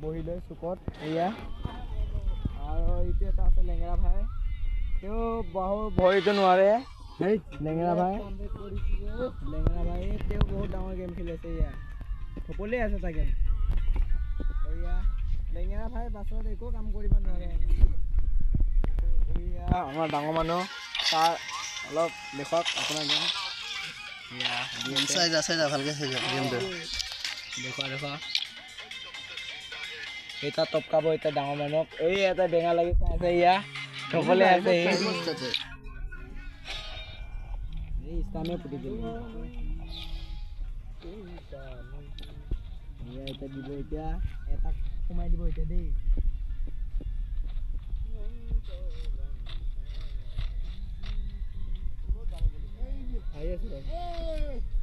বহি লৈ চুকত এয়া আৰু এইটো এটা আছে লেঙেৰা ভাই তেওঁ ভৰিটো নোৱাৰে লেঙেৰা ভাই তেওঁ বহুত ডাঙৰ গেম খেলি আছে এয়া সকলোৱে আছে চাগে এয়া লেঙেৰা ভাই বাছত একো কাম কৰিব নোৱাৰে এয়া আমাৰ ডাঙৰ মানুহ তাৰ অলপ দেখক আপোনাৰ গেম চাই যা ভালকে চাই যা গেমটো দেখুৱা এটা টপকাব এটা ডাঙৰ মানুহক এই এটা বেঙা লাগি আছে ইয়া সকলোৱে আছে এই ইস্তামে পুতি দিল এটা দিব এতিয়া এটা সোমাই দিব এতিয়া দেই আহি আছে